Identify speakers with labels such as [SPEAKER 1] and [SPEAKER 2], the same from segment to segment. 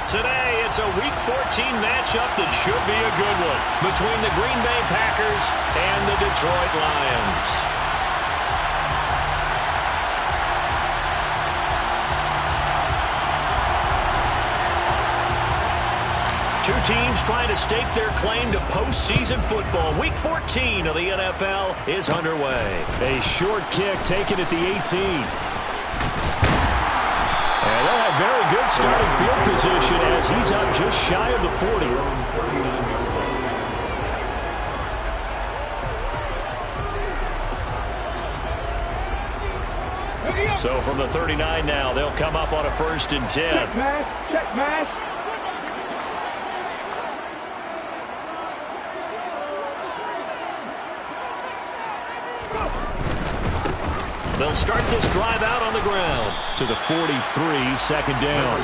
[SPEAKER 1] Today, it's a Week 14 matchup that should be a good one between the Green Bay Packers and the Detroit Lions. Two teams trying to stake their claim to postseason football. Week 14 of the NFL is underway.
[SPEAKER 2] A short kick taken at the 18. And they'll have very good starting field position as he's up just shy of the 40. So from the 39 now, they'll come up on a 1st and 10.
[SPEAKER 3] Check mash, check mash.
[SPEAKER 1] They'll start this drive out on the ground.
[SPEAKER 2] To the 43, 2nd down.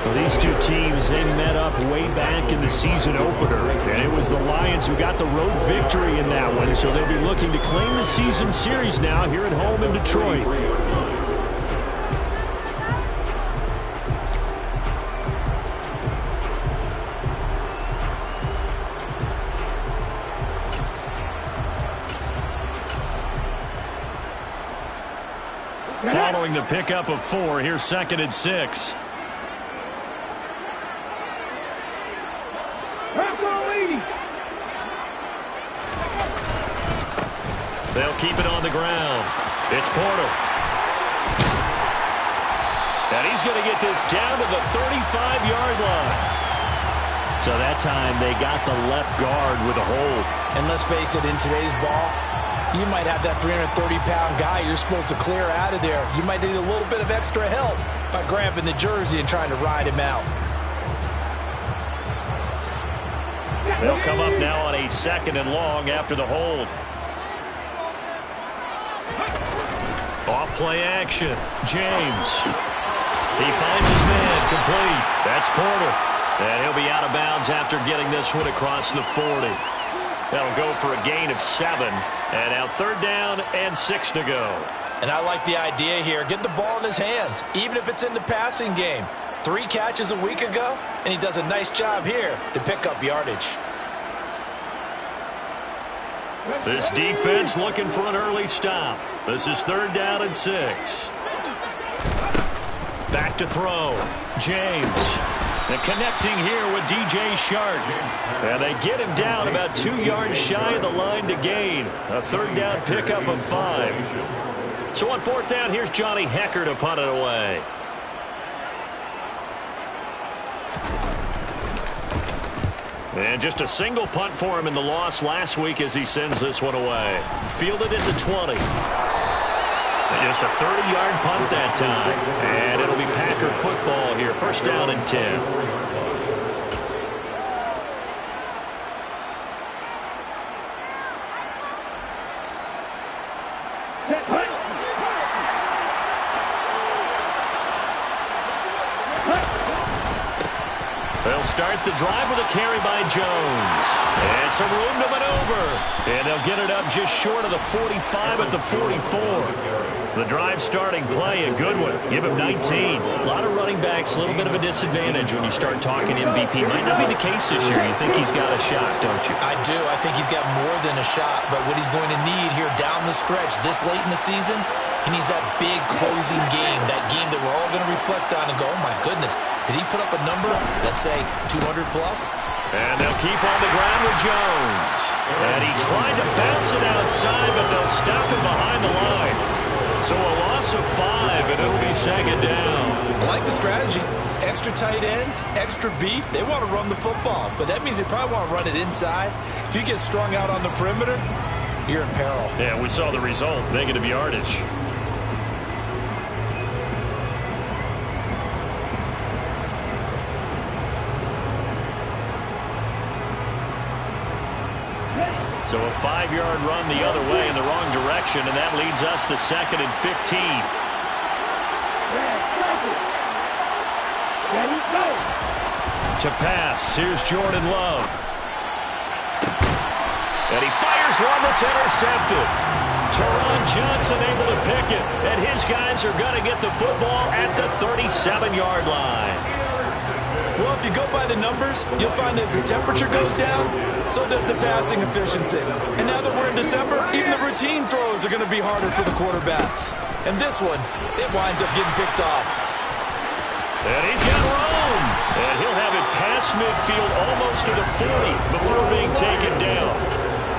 [SPEAKER 2] Well, these two teams, they met up way back in the season opener. And it was the Lions who got the road victory in that one. So they'll be looking to claim the season series now here at home in Detroit. Following the pickup of 4, here's 2nd and 6. They'll keep it on the ground. It's Porter. And he's going to get this down to the 35-yard line. So that time they got the left guard with a hold.
[SPEAKER 4] And let's face it, in today's ball, you might have that 330-pound guy you're supposed to clear out of there. You might need a little bit of extra help by grabbing the jersey and trying to ride him out.
[SPEAKER 2] They'll come up now on a 2nd and long after the hold. Off play action. James. He finds his man complete. That's Porter. And he'll be out of bounds after getting this one across the 40. That'll go for a gain of 7. And now 3rd down and 6 to go.
[SPEAKER 4] And I like the idea here. Get the ball in his hands, even if it's in the passing game. 3 catches a week ago, and he does a nice job here to pick up yardage.
[SPEAKER 2] This defense looking for an early stop. This is 3rd down and 6. Back to throw. James. And connecting here with DJ Shark. And they get him down about 2 yards shy of the line to gain. A 3rd down pickup of 5. So on 4th down, here's Johnny Hekker to punt it away. And just a single punt for him in the loss last week as he sends this one away. Fielded at the 20. And just a 30-yard punt that time. And it'll be Packer football here. 1st down and 10. They'll start the drive with a carry by Jones. And some room to maneuver. And they'll get it up just short of the 45 at the 44. The drive starting play, a good one. Give him 19. A lot of running backs, a little bit of a disadvantage when you start talking MVP. Might not be the case this year. You think he's got a shot, don't you?
[SPEAKER 4] I do. I think he's got more than a shot. But what he's going to need here down the stretch this late in the season, he needs that big closing game, that game that we're all going to reflect on and go, oh, my goodness, did he put up a number, let's say, 200 plus?
[SPEAKER 2] And they'll keep on the ground with Jones. And he tried to bounce it outside, but they'll stop him behind the line. So a loss of 5, and it'll be 2nd down.
[SPEAKER 4] I like the strategy. Extra tight ends, extra beef. They want to run the football, but that means they probably want to run it inside. If you get strung out on the perimeter, you're in peril.
[SPEAKER 2] Yeah, we saw the result, negative yardage. So a 5-yard run the other way in the wrong direction, and that leads us to 2nd and 15. To pass, here's Jordan Love. And he fires one that's intercepted. Teron Johnson able to pick it, and his guys are going to get the football at the 37-yard line.
[SPEAKER 4] Well, if you go by the numbers, you'll find as the temperature goes down, so does the passing efficiency. And now that we're in December, even the routine throws are going to be harder for the quarterbacks. And this one, it winds up getting picked off.
[SPEAKER 2] And he's got room. And he'll have it past midfield almost to the 40 before being taken down.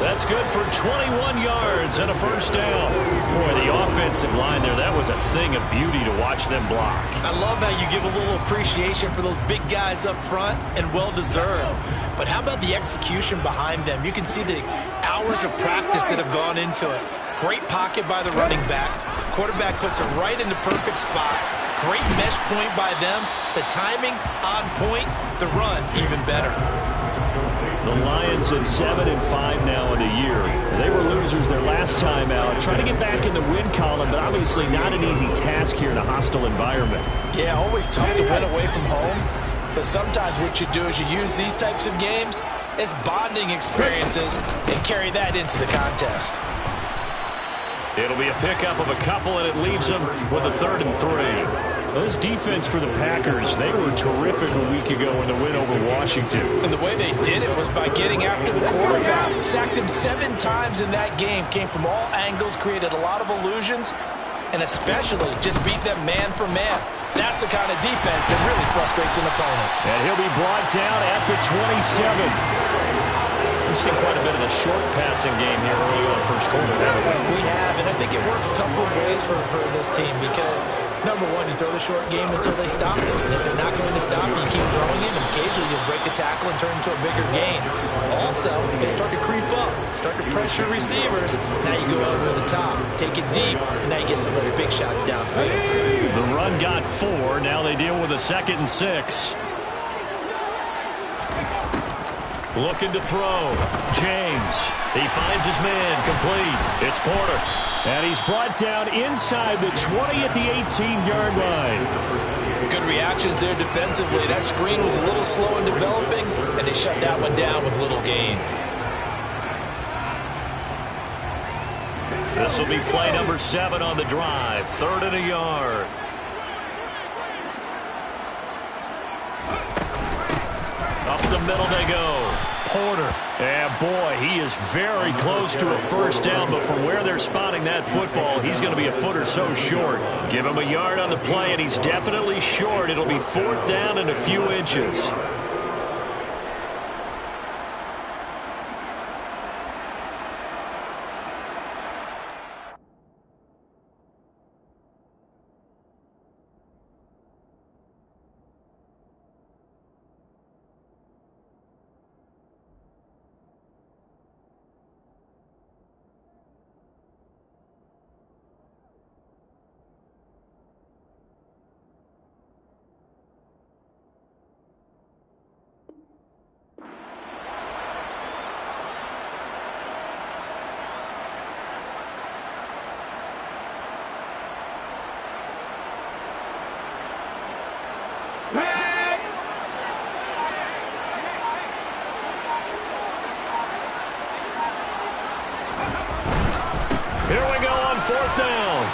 [SPEAKER 2] That's good for 21 yards and a first down. Boy, the offensive line there, that was a thing of beauty to watch them block.
[SPEAKER 4] I love how you give a little appreciation for those big guys up front, and well-deserved. But how about the execution behind them? You can see the hours of practice that have gone into it. Great pocket by the running back. Quarterback puts it right in the perfect spot. Great mesh point by them. The timing on point. The run even better.
[SPEAKER 2] The Lions at 7-5 now in the year. They were losers their last time out. Trying to get back in the win column, but obviously not an easy task here in a hostile environment.
[SPEAKER 4] Yeah, always tough to win away from home. But sometimes what you do is you use these types of games as bonding experiences and carry that into the contest.
[SPEAKER 2] It'll be a pickup of a couple, and it leaves them with a 3rd and 3. This defense for the Packers, they were terrific a week ago in the win over Washington.
[SPEAKER 4] And the way they did it was by getting after the quarterback. Sacked him 7 times in that game. Came from all angles, created a lot of illusions, and especially just beat them man for man. That's the kind of defense that really frustrates an opponent.
[SPEAKER 2] And he'll be brought down at the 27. We've seen quite a bit of the short passing game here early on first quarter, haven't we?
[SPEAKER 4] We have, and I think it works a couple of ways for this team because, number one, you throw the short game until they stop it. And if they're not going to stop it, you keep throwing it, and occasionally you'll break a tackle and turn into a bigger gain. Also, if they start to creep up, start to pressure receivers, now you go over the top, take it deep, and now you get some of those big shots downfield.
[SPEAKER 2] The run got 4. Now they deal with a 2nd and 6. Looking to throw. James. He finds his man. Complete. It's Porter. And he's brought down inside the 20 at the 18-yard line.
[SPEAKER 4] Good reactions there defensively. That screen was a little slow in developing, and they shut that one down with little gain.
[SPEAKER 2] This will be play number 7 on the drive. 3rd and a yard. Up the middle they go. Porter. And boy, he is very close to a first down, but from where they're spotting that football, he's going to be a foot or so short. Give him a yard on the play, and he's definitely short. It'll be 4th down and a few inches. Here we go on 4th down.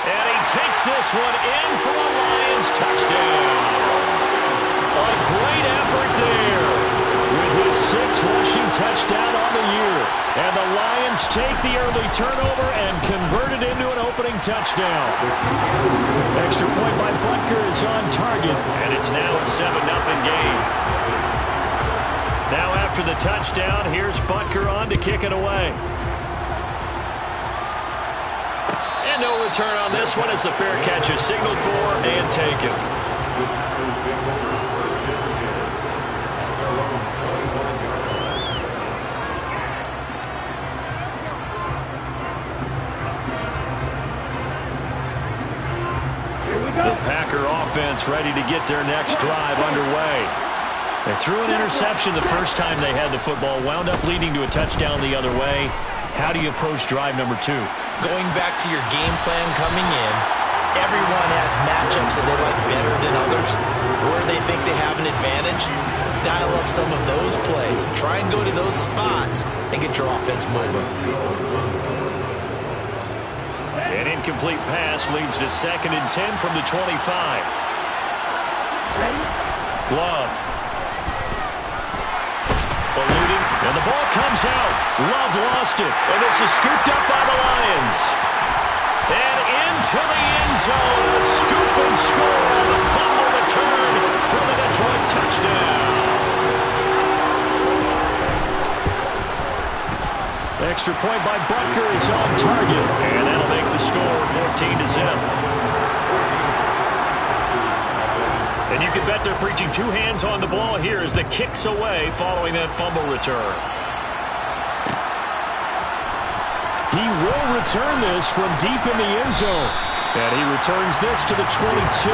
[SPEAKER 2] And he takes this one in for a Lions touchdown. A great effort there with his 6th rushing touchdown on the year. And the Lions take the early turnover and convert it into an opening touchdown. Extra point by Butker is on target, and it's now a 7-0 game. Now after the touchdown, here's Butker on to kick it away. And no return on this one as the fair catch is signaled for and taken. The Packer offense ready to get their next drive underway. They threw an interception the first time they had the football, wound up leading to a touchdown the other way. How do you approach drive number 2?
[SPEAKER 4] Going back to your game plan coming in, everyone has matchups that they like better than others. Where they think they have an advantage, dial up some of those plays. Try and go to those spots and get your offense moving.
[SPEAKER 2] An incomplete pass leads to 2nd and 10 from the 25. Love. Eluding, and the ball comes out. Love lost it, and this is scooped up by the Lions. And into the end zone, a scoop and score on the fumble return for the Detroit touchdown. Extra point by Butker is on target, and that'll make the score 14-0. And you can bet they're preaching two hands on the ball here as the kick's away following that fumble return. He will return this from deep in the end zone. And he returns this to the 22.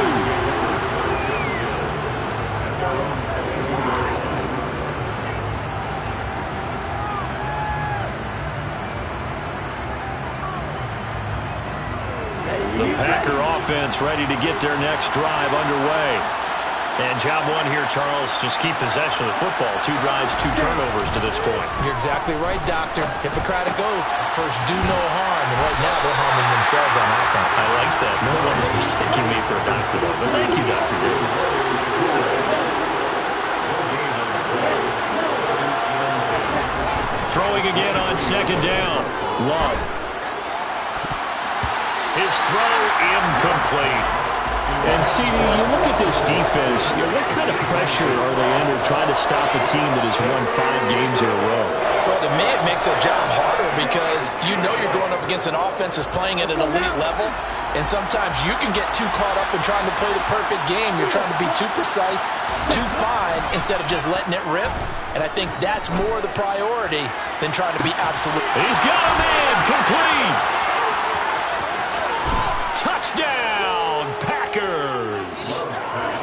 [SPEAKER 2] The Packer offense ready to get their next drive underway. And job one here, Charles, just keep possession of the football. 2 drives, 2 turnovers to this point.
[SPEAKER 4] You're exactly right, Doctor. Hippocratic oath. First, do no harm. And right now, they're harming themselves on offense.
[SPEAKER 2] I like that. No one is mistaking me for a doctor, though. But thank you, Dr. Davis. Throwing again on second down. Love. His throw incomplete. And, CD, you look at this defense, what kind of pressure are they under trying to stop a team that has won 5 games in a row?
[SPEAKER 4] Well, to me, it makes their job harder because you know you're going up against an offense that's playing at an elite level, and sometimes you can get too caught up in trying to play the perfect game. You're trying to be too precise, too fine, instead of just letting it rip, and I think that's more the priority than trying to be absolute.
[SPEAKER 2] He's got a man, complete! Touchdown, Packers!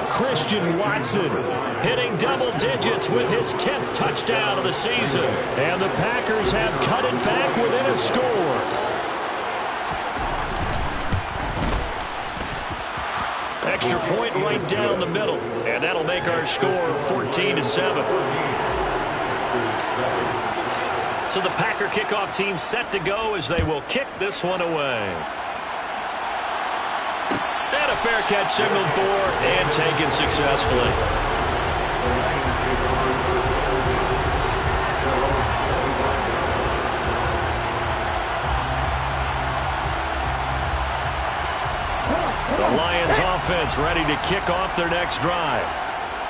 [SPEAKER 2] Christian Watson hitting double digits with his 10th touchdown of the season. And the Packers have cut it back within a score. Extra point right down the middle. And that'll make our score 14-7. So the Packer kickoff team set to go as they will kick this one away. And a fair catch signaled for and taken successfully. The Lions offense ready to kick off their next drive.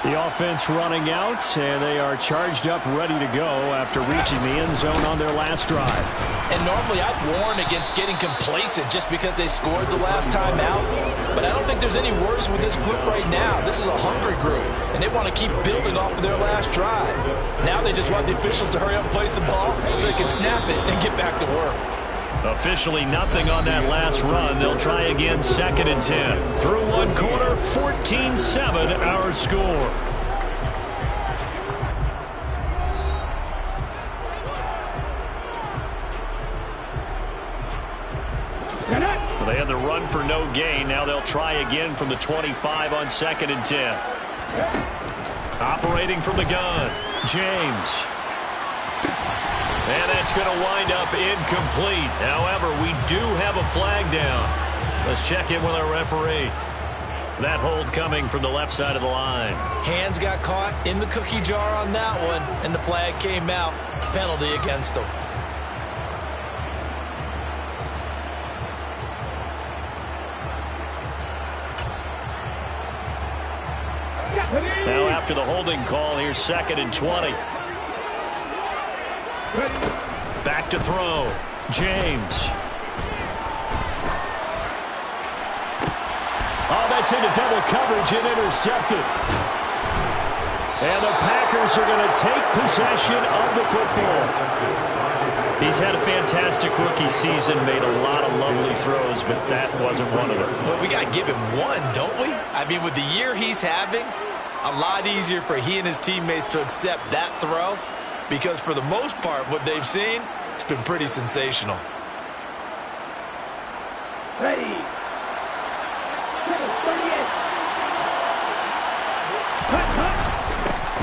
[SPEAKER 2] The offense running out, and they are charged up, ready to go after reaching the end zone on their last drive.
[SPEAKER 4] And normally I'd warn against getting complacent just because they scored the last time out. But I don't think there's any worries with this group right now. This is a hungry group, and they want to keep building off of their last drive. Now they just want the officials to hurry up and place the ball so they can snap it and get back to work.
[SPEAKER 2] Officially nothing on that last run. They'll try again 2nd and 10. Through one quarter, 14-7 our score. They had the run for no gain. Now they'll try again from the 25 on 2nd and 10. Operating from the gun, James. And that's going to wind up incomplete. However, we do have a flag down. Let's check in with our referee. That hold coming from the left side of the line.
[SPEAKER 4] Hands got caught in the cookie jar on that one, and the flag came out. Penalty against them.
[SPEAKER 2] Now after the holding call, here's 2nd and 20. Back to throw. James. Oh, that's into double coverage and intercepted. And the Packers are going to take possession of the football. He's had a fantastic rookie season, made a lot of lovely throws, but that wasn't one of them.
[SPEAKER 4] Well, we got to give him one, don't we? I mean, with the year he's having, a lot easier for he and his teammates to accept that throw. Because for the most part, what they've seen, it's been pretty sensational.
[SPEAKER 3] Ready.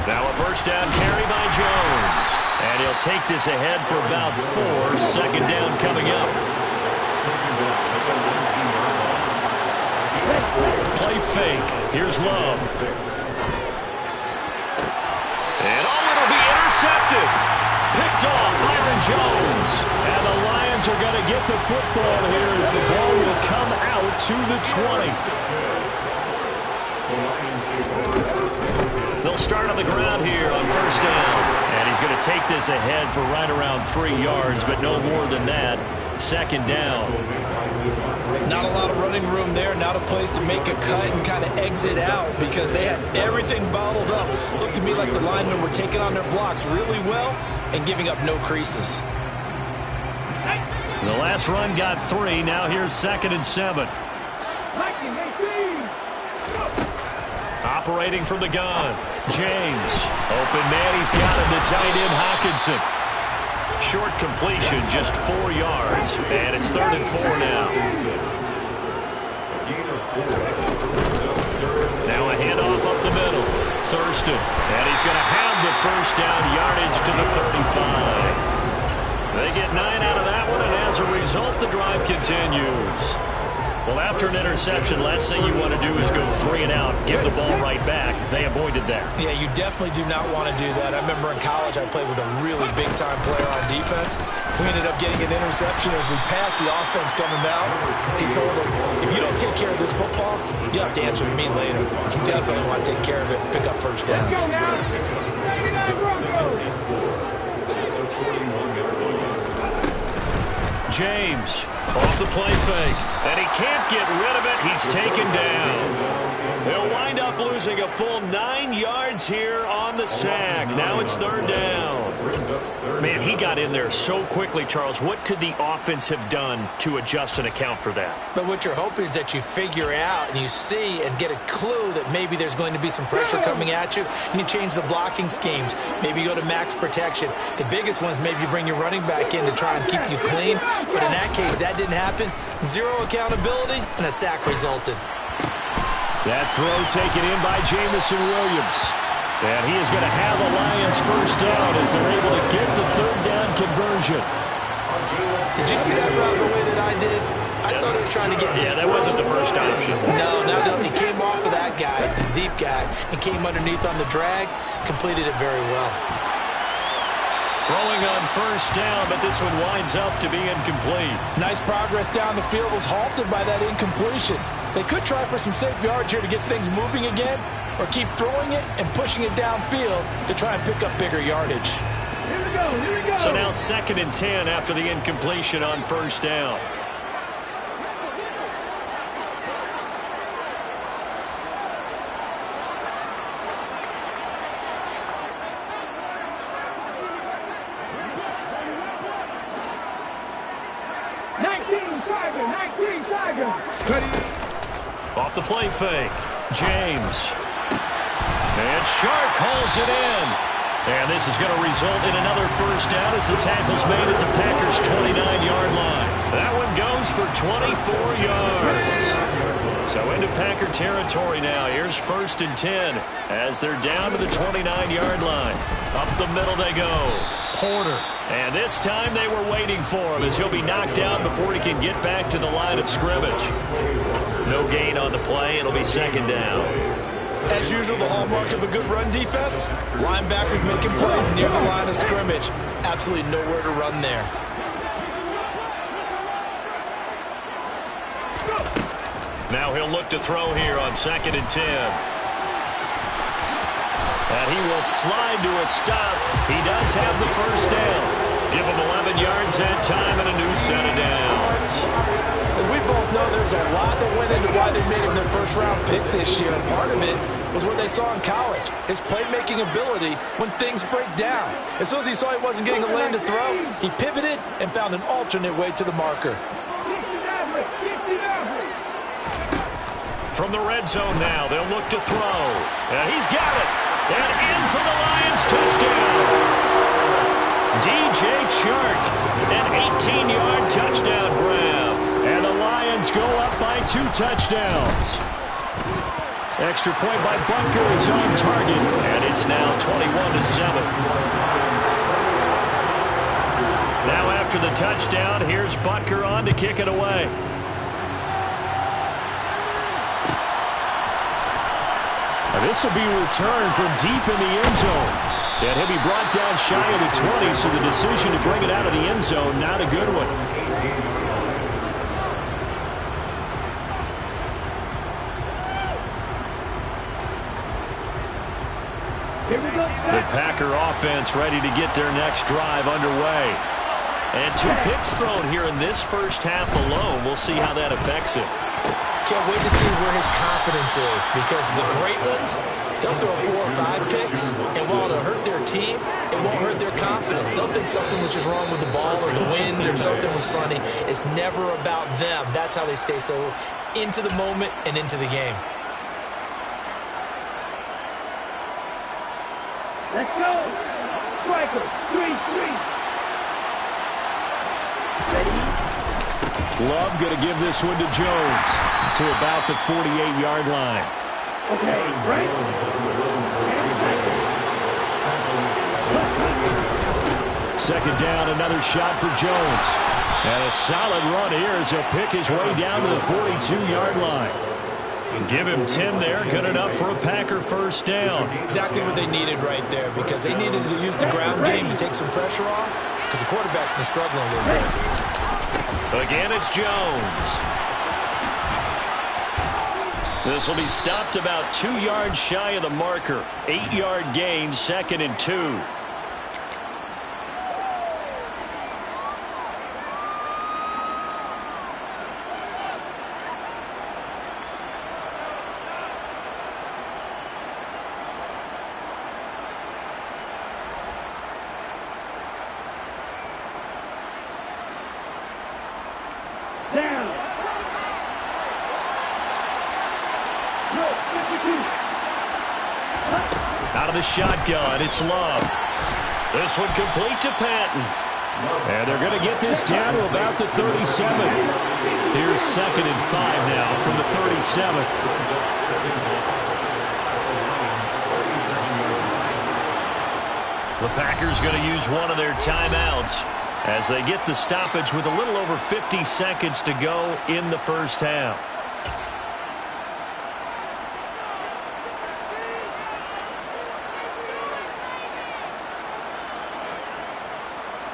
[SPEAKER 2] Now a first down carry by Jones. And he'll take this ahead for about 4. 2nd down coming up. Play fake. Here's Love. the football here as the ball will come out to the 20. They'll start on the ground here on first down. And he's going to take this ahead for right around 3 yards, but no more than that. Second down.
[SPEAKER 4] Not a lot of running room there. Not a place to make a cut and kind of exit out because they had everything bottled up. Looked to me like the linemen were taking on their blocks really well and giving up no creases.
[SPEAKER 2] The last run got 3. Now here's 2nd and 7. Operating from the gun. James. Open man. He's got him. The tight end, Hockenson. Short completion, just 4 yards. And it's 3rd and 4 now. Now a handoff up the middle. Thurston. And he's going to have the first down, yardage to the 35. They get 9 out of that one, and as a result, the drive continues. Well, after an interception, last thing you want to do is go 3 and out, give the ball right back. They avoided that. Yeah, you definitely do not want to do that. I remember in college I played with a really big-time player on defense. We ended up getting an interception as we passed the offense coming out. He told him, if you don't take care of this football, you have to answer to me later. You definitely want to take care of it and pick up first downs. James off the play fake, and he can't get rid of it. He's taken down. They'll wind up losing a full 9 yards here on the sack. Now it's 3rd down. Man, he got in there so quickly, Charles. What could the offense have done to adjust and account for that?
[SPEAKER 4] But what you're hoping is that you figure out and you see and get a clue that maybe there's going to be some pressure coming at you, and you change the blocking schemes. Maybe you go to max protection. The biggest one is maybe you bring your running back in to try and keep you clean. But in that case, that didn't happen. 0 accountability, and a sack resulted.
[SPEAKER 2] That throw taken in by Jamison Williams. And he is going to have the Lions first down as they're able to get the 3rd down conversion.
[SPEAKER 4] Did you see that route the way that I did? I thought he was trying to get deep.
[SPEAKER 2] Yeah, that wasn't the first option.
[SPEAKER 4] No, he came off of that guy, the deep guy, and came underneath on the drag, completed it very well.
[SPEAKER 2] Throwing on first down, but this one winds up to be incomplete.
[SPEAKER 3] Nice progress down the field was halted by that incompletion. They could try for some safe yards here to get things moving again, or keep throwing it and pushing it downfield to try and pick up bigger yardage.
[SPEAKER 1] Here we go.
[SPEAKER 2] So now 2nd and 10 after the incompletion on first down. Off the play fake, James. And Shark hauls it in. And this is going to result in another first down as the tackle's made at the Packers' 29-yard line. That one goes for 24 yards. So into Packer territory now. Here's 1st and 10 as they're down to the 29-yard line. Up the middle they go. Porter. And this time they were waiting for him as he'll be knocked down before he can get back to the line of scrimmage. No gain on the play. It'll be 2nd down.
[SPEAKER 4] As usual, the hallmark of a good run defense, linebackers making plays near the line of scrimmage. Absolutely nowhere to run there.
[SPEAKER 2] Now he'll look to throw here on 2nd and 10. And he will slide to a stop. He does have the first down. Give him 11 yards that time and a new set of downs.
[SPEAKER 3] As we both know, there's a lot that went into why they made him their first-round pick this year. And part of it was what they saw in college, his playmaking ability when things break down. As soon as he saw he wasn't getting a lane to throw, he pivoted and found an alternate way to the marker.
[SPEAKER 2] From the red zone now, they'll look to throw. And he's got it. And in for the Lions touchdown. DJ Chark, an 18-yard touchdown grab. And the Lions go up by 2 touchdowns. Extra point by Butker is on target. And it's now 21-7. Now after the touchdown, here's Butker on to kick it away. This will be returned from deep in the end zone. And he'll be brought down shy of the 20, so the decision to bring it out of the end zone, not a good one. The Packer offense ready to get their next drive underway. And 2 picks thrown here in this first half alone. We'll see how that affects him.
[SPEAKER 4] Can't wait to see where his confidence is, because the great ones, they'll throw 4 or 5 picks, and while it'll hurt their team, it won't hurt their confidence. They'll think something was just wrong with the ball or the wind or something was funny. It's never about them. That's how they stay so into the moment and into the game.
[SPEAKER 5] Let's go. Striker, 3-3.
[SPEAKER 2] Love going to give this one to Jones to about the 48-yard line.
[SPEAKER 5] Okay, right.
[SPEAKER 2] Second down, another shot for Jones. And a solid run here as he'll pick his way down to the 42-yard line. Give him 10 there, good enough for a Packer first down.
[SPEAKER 4] Exactly what they needed right there, because they needed to use the ground game to take some pressure off, because the quarterback's been struggling a little bit.
[SPEAKER 2] Again, it's Jones. This will be stopped about 2 yards shy of the marker. 8-yard gain, 2nd and 2. Out of the shotgun, it's Love. This one complete to Patton. And they're going to get this down to about the 37. Here's 2nd and 5 now from the 37. The Packers going to use one of their timeouts as they get the stoppage with a little over 50 seconds to go in the first half.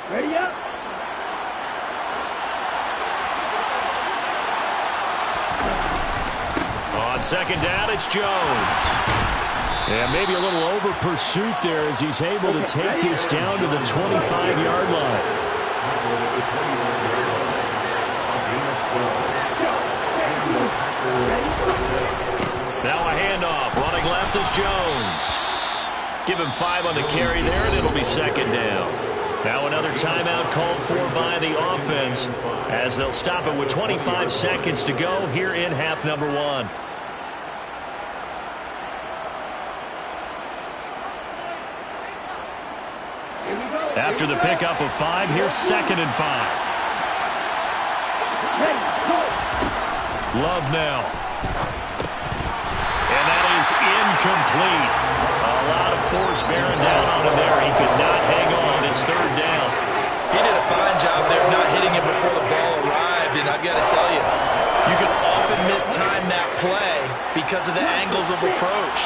[SPEAKER 5] Ready up.
[SPEAKER 2] On second down, it's Jones. And maybe a little over pursuit there as he's able to take this down to the 25-yard line. Now a handoff. Running left is Jones. Give him 5 on the carry there, and it'll be 2nd down. Now another timeout called for by the offense as they'll stop it with 25 seconds to go here in half number 1. After the pickup of 5, here's 2nd and 5. Love now. And that is incomplete. A lot of force bearing down on him there. He could not hang on. It's 3rd down.
[SPEAKER 4] He did a fine job there not hitting it before the ball arrived, and I've got to tell you, you can often mistime that play because of the angles of approach.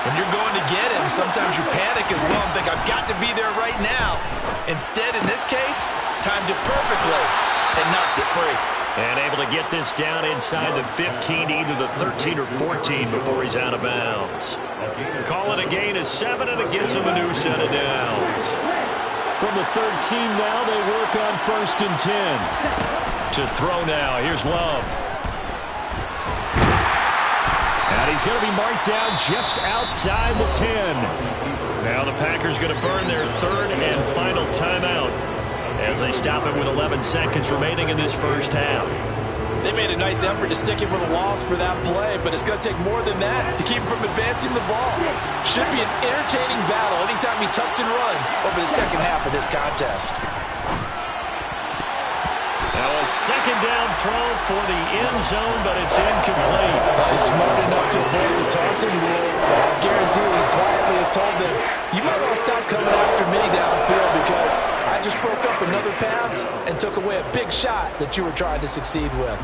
[SPEAKER 4] When you're going to get him, sometimes you panic as well and think, I've got to be there right now. Instead, in this case, timed it perfectly and knocked it free.
[SPEAKER 2] And able to get this down inside the 15, either the 13 or 14 before he's out of bounds. Call it a gain of 7, and it gets him a new set of downs. From the 13 now, they work on 1st and 10. To throw now, here's Love. And he's going to be marked down just outside the 10. Now the Packers going to burn their 3rd and final timeout as they stop it with 11 seconds remaining in this first half.
[SPEAKER 3] They made a nice effort to stick him with a loss for that play, but it's going to take more than that to keep him from advancing the ball. Should be an entertaining battle anytime he tucks and runs over the second half of this contest.
[SPEAKER 2] Now a 2nd down throw for the end zone, but it's incomplete.
[SPEAKER 3] He's smart enough to avoid the taunting rule. I guarantee he quietly has told them, you might want to stop coming after me downfield because I just broke up another pass and took away a big shot that you were trying to succeed with.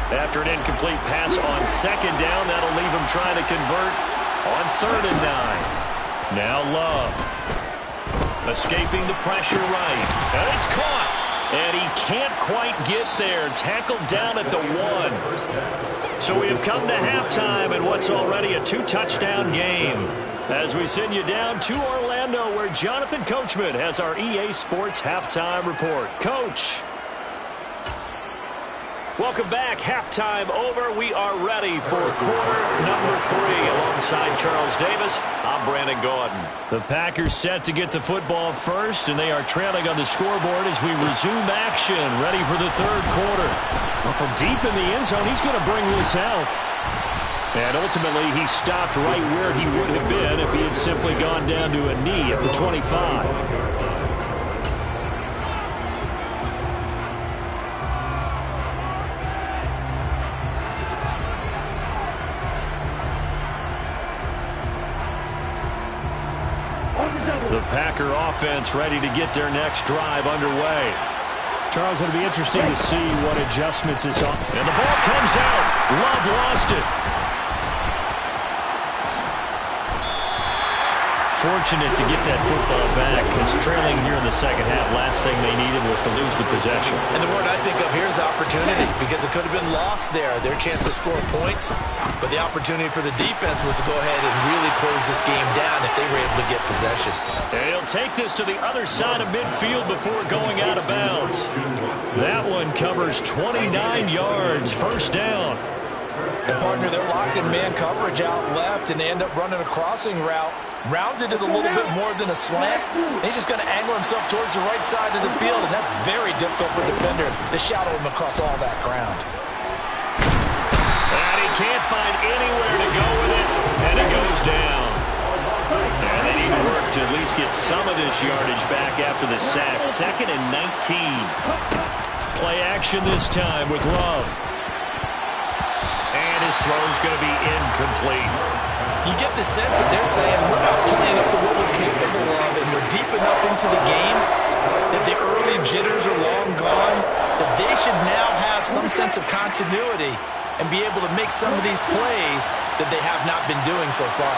[SPEAKER 2] After an incomplete pass on 2nd down, that'll leave him trying to convert on 3rd and 9. Now Love. Escaping the pressure right. And it's caught. And he can't quite get there. Tackled down at the 1.
[SPEAKER 1] So we have come to halftime in what's already a 2-touchdown game. As we send you down to Orlando, where Jonathan Coachman has our EA Sports halftime report. Coach. Welcome back. Halftime over. We are ready for quarter number 3. Alongside Charles Davis, I'm Brandon Gaudin. The Packers set to get the football first, and they are trailing on the scoreboard as we resume action, ready for the third quarter. Well, from deep in the end zone, he's going to bring this out. And ultimately, he stopped right where he would have been if he had simply gone down to a knee at the 25. The Packer offense ready to get their next drive underway. Charles, it'll be interesting to see what adjustments is on. And the ball comes out. Love lost it. Fortunate to get that football back, because trailing here in the second half, last thing they needed was to lose the possession.
[SPEAKER 4] And the word I think of here is opportunity, because it could have been lost there, their chance to score points. But the opportunity for the defense was to go ahead and really close this game down if they were able to get possession.
[SPEAKER 1] And he'll take this to the other side of midfield before going out of bounds. That one covers 29 yards, first down.
[SPEAKER 3] And partner, they're locked in man coverage out left, and they end up running a crossing route. Rounded it a little bit more than a slant. He's just going to angle himself towards the right side of the field, and that's very difficult for a defender to shadow him across all that ground.
[SPEAKER 1] And he can't find anywhere to go with it, and it goes down. And they need to work to at least get some of this yardage back after the sack. 2nd and 19. Play action this time with Love. And his throw's going to be incomplete.
[SPEAKER 4] You get the sense that they're saying we're not playing up to what we're capable of, and we're deep enough into the game that the early jitters are long gone, that they should now have some sense of continuity and be able to make some of these plays that they have not been doing so far.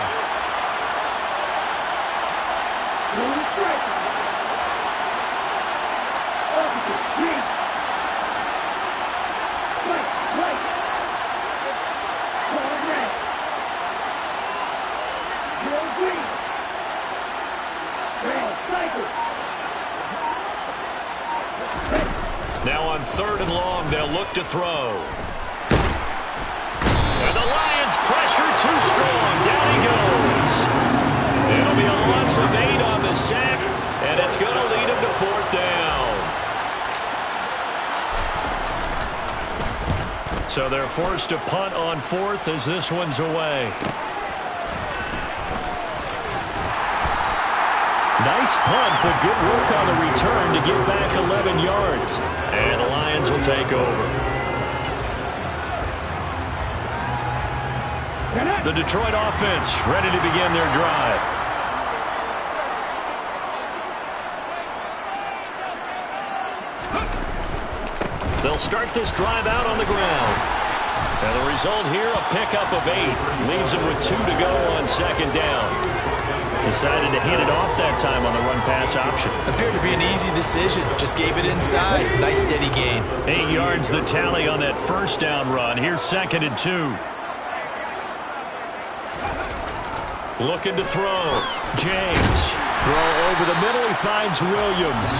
[SPEAKER 1] Now on 3rd and long, they'll look to throw. And the Lions pressure too strong. Down he goes. It'll be a loss of 8 on the sack, and it's going to lead him to 4th down. So they're forced to punt on 4th as this one's away. Nice punt, but good work on the return to get back 11 yards. And the Lions will take over. The Detroit offense ready to begin their drive. They'll start this drive out on the ground. And the result here, a pickup of 8. Leaves them with 2 to go on 2nd down. Decided to hand it off that time on the run-pass option.
[SPEAKER 4] Appeared to be an easy decision. Just gave it inside. Nice steady gain.
[SPEAKER 1] 8 yards the tally on that 1st down run. Here's 2nd and 2. Looking to throw. James. Throw over the middle. He finds Williams.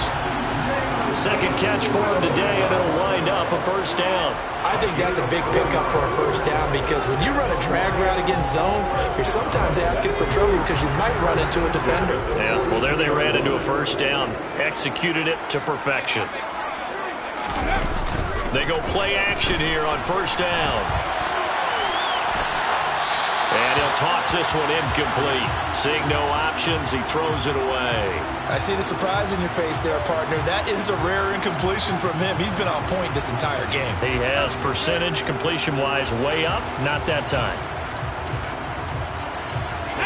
[SPEAKER 1] Second catch for him today, and it'll wind up a 1st down.
[SPEAKER 4] I think that's a big pickup for a 1st down, because when you run a drag route against zone, you're sometimes asking for trouble because you might run into a defender.
[SPEAKER 1] Yeah, well, there they ran into a 1st down. Executed it to perfection. They go play action here on 1st down. And he'll toss this one incomplete. Seeing no options, he throws it away.
[SPEAKER 4] I see the surprise in your face there, partner. That is a rare incompletion from him. He's been on point this entire game.
[SPEAKER 1] He has percentage completion-wise way up. Not that time.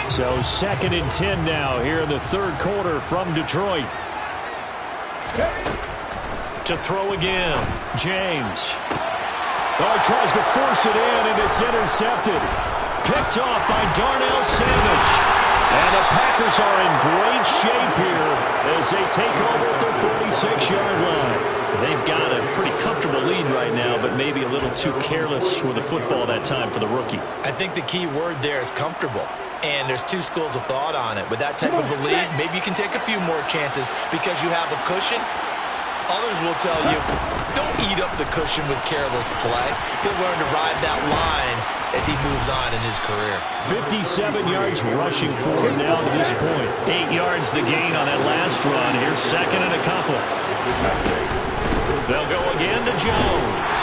[SPEAKER 1] So 2nd and 10 now here in the 3rd quarter from Detroit. To throw again. James. Oh, tries to force it in, and it's intercepted. Picked off by Darnell Savage. And a Packers are in great shape here as they take over at their 46-yard line. They've got a pretty comfortable lead right now, but maybe a little too careless with the football that time for the rookie.
[SPEAKER 4] I think the key word there is comfortable. And there's two schools of thought on it. With that type of a lead, maybe you can take a few more chances because you have a cushion. Others will tell you, don't eat up the cushion with careless play. He'll learn to ride that line as he moves on in his career.
[SPEAKER 1] 57 yards rushing forward now to this point.
[SPEAKER 2] 8 yards the gain on that last run. Here's second and a couple. They'll go again to Jones.